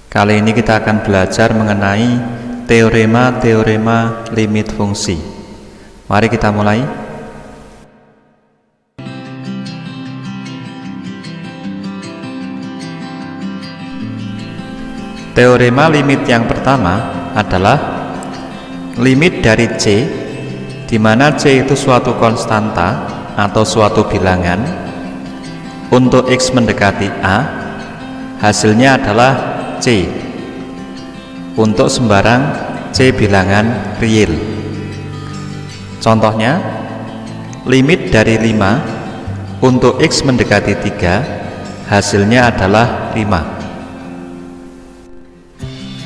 Kali ini kita akan belajar mengenai teorema-teorema limit fungsi. Mari kita mulai. Teorema limit yang pertama adalah limit dari C, di mana C itu suatu konstanta atau suatu bilangan. Untuk X mendekati A, hasilnya adalah C untuk sembarang C bilangan real. Contohnya, limit dari 5 untuk X mendekati 3, hasilnya adalah 5.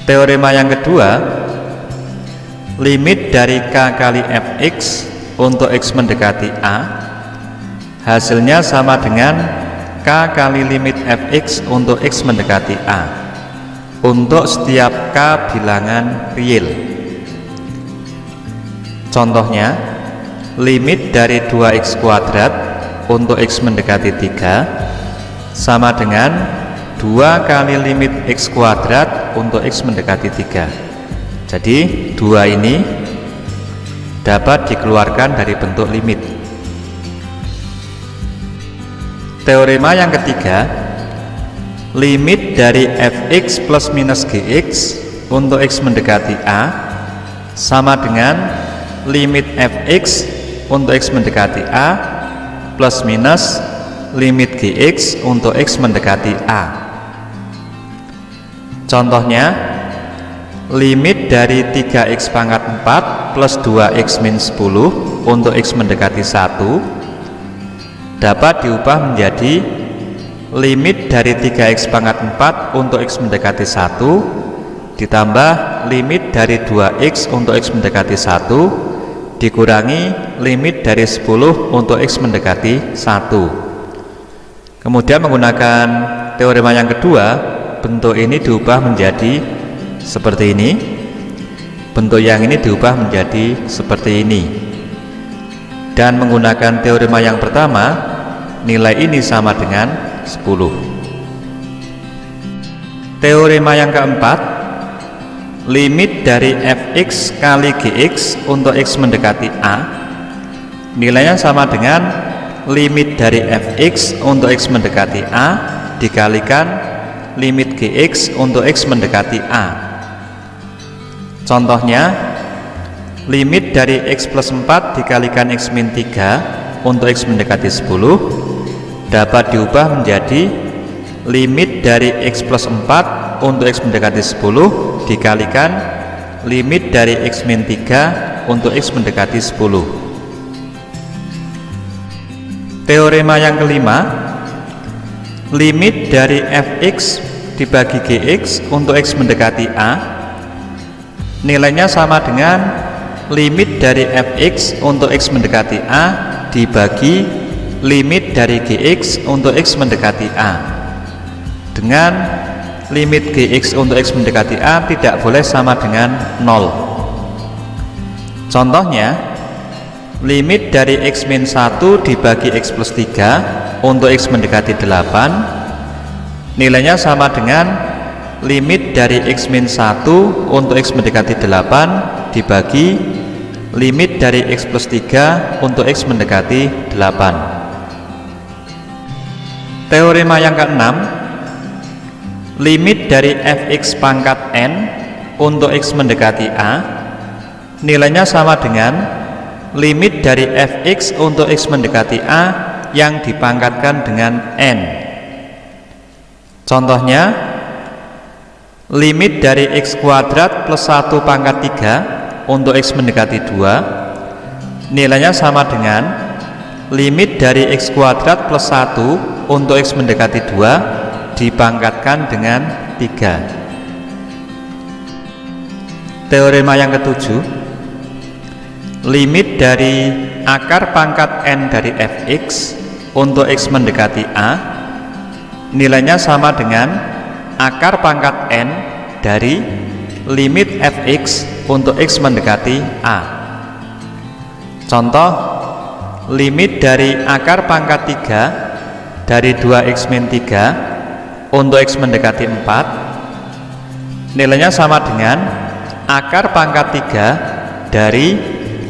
Teorema yang kedua, limit dari K kali Fx untuk X mendekati A, hasilnya sama dengan K kali limit Fx untuk X mendekati A untuk setiap K bilangan real. Contohnya, limit dari 2x kuadrat untuk X mendekati 3 sama dengan 2 kali limit X kuadrat untuk X mendekati 3. Jadi 2 ini dapat dikeluarkan dari bentuk limit. Teorema yang ketiga, limit dari Fx plus minus Gx untuk X mendekati A sama dengan limit Fx untuk X mendekati A plus minus limit Gx untuk X mendekati A. Contohnya, limit dari 3x pangkat 4 plus 2x min 10 untuk X mendekati 1 dapat diubah menjadi limit dari 3x pangkat 4 untuk X mendekati 1 ditambah limit dari 2x untuk X mendekati 1 dikurangi limit dari 10 untuk X mendekati 1. Kemudian menggunakan teorema yang kedua, bentuk ini diubah menjadi seperti ini, bentuk yang ini diubah menjadi seperti ini. Dan menggunakan teorema yang pertama, nilai ini sama dengan 10. Teorema yang keempat, limit dari Fx kali Gx untuk X mendekati A, nilainya sama dengan limit dari Fx untuk X mendekati A dikalikan limit Gx untuk X mendekati A. Contohnya, limit dari X plus 4 dikalikan X min 3 untuk X mendekati 10 dapat diubah menjadi limit dari X plus 4 untuk X mendekati 10 dikalikan limit dari X min 3 untuk X mendekati 10. Teorema yang kelima, limit dari Fx dibagi Gx untuk X mendekati A, nilainya sama dengan limit dari Fx untuk X mendekati A dibagi limit dari Gx untuk X mendekati A, dengan limit Gx untuk X mendekati A tidak boleh sama dengan 0. Contohnya, limit dari X min 1 dibagi X plus 3 untuk X mendekati 8, nilainya sama dengan limit dari X min 1 untuk X mendekati 8 dibagi limit dari X plus 3 untuk X mendekati 8. Teorema yang keenam, limit dari Fx pangkat n untuk X mendekati A, nilainya sama dengan limit dari Fx untuk X mendekati A yang dipangkatkan dengan n. Contohnya, limit dari X kuadrat plus 1 pangkat 3 untuk X mendekati 2, nilainya sama dengan limit dari X kuadrat plus 1 untuk X mendekati 2 dipangkatkan dengan 3. Teorema yang ketujuh, limit dari akar pangkat n dari Fx untuk X mendekati A, nilainya sama dengan akar pangkat n dari limit Fx untuk X mendekati A. Contoh, limit dari akar pangkat 3 dari 2x min 3 untuk X mendekati 4, Nilainya sama dengan akar pangkat 3 dari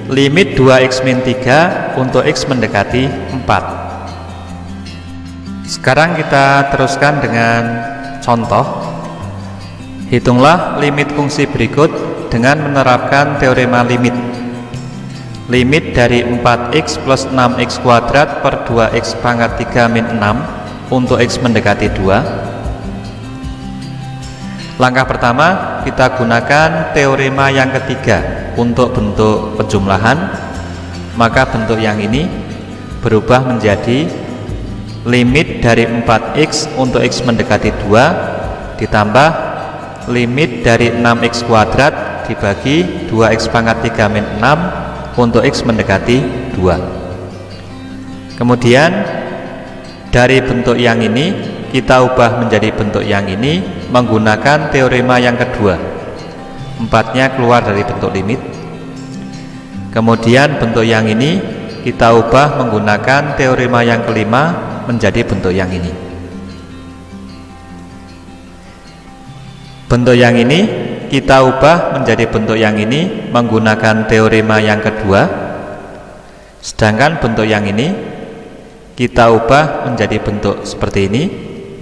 limit 2x min 3 untuk x mendekati 4. Sekarang kita teruskan dengan contoh. Hitunglah limit fungsi berikut dengan menerapkan teorema limit. Limit dari 4x plus 6x kuadrat per 2x pangkat 3 min 6 untuk x mendekati 2. Langkah pertama, kita gunakan teorema yang ketiga untuk bentuk penjumlahan. Maka bentuk yang ini berubah menjadi limit dari 4x untuk x mendekati 2 ditambah limit dari 6x kuadrat dibagi 2x pangkat 3 min 6 untuk x mendekati 2. Kemudian dari bentuk yang ini kita ubah menjadi bentuk yang ini menggunakan teorema yang kedua. 4-nya keluar dari bentuk limit. Kemudian bentuk yang ini kita ubah menggunakan teorema yang kelima menjadi bentuk yang ini. Bentuk yang ini kita ubah menjadi bentuk yang ini menggunakan teorema yang kedua. Sedangkan bentuk yang ini kita ubah menjadi bentuk seperti ini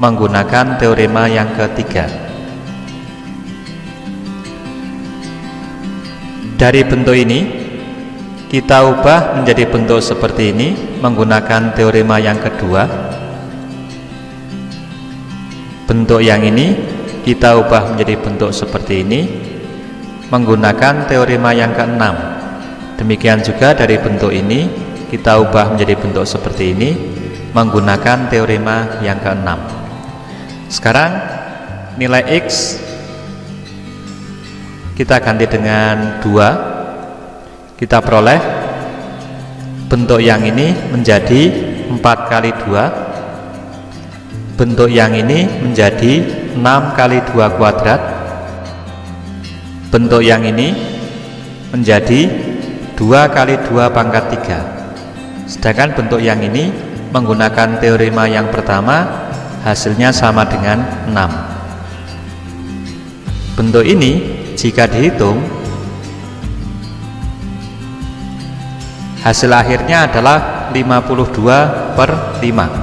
menggunakan teorema yang ketiga. Dari bentuk ini kita ubah menjadi bentuk seperti ini menggunakan teorema yang kedua. Bentuk yang ini kita ubah menjadi bentuk seperti ini menggunakan teorema yang keenam. Demikian juga dari bentuk ini kita ubah menjadi bentuk seperti ini menggunakan teorema yang keenam. Sekarang nilai x kita ganti dengan 2. Kita peroleh bentuk yang ini menjadi 4 kali 2. Bentuk yang ini menjadi 6 kali 2 kuadrat. Bentuk yang ini menjadi 2 kali 2 pangkat 3. Sedangkan bentuk yang ini menggunakan teorema yang pertama hasilnya sama dengan 6. Bentuk ini jika dihitung hasil akhirnya adalah 52/5.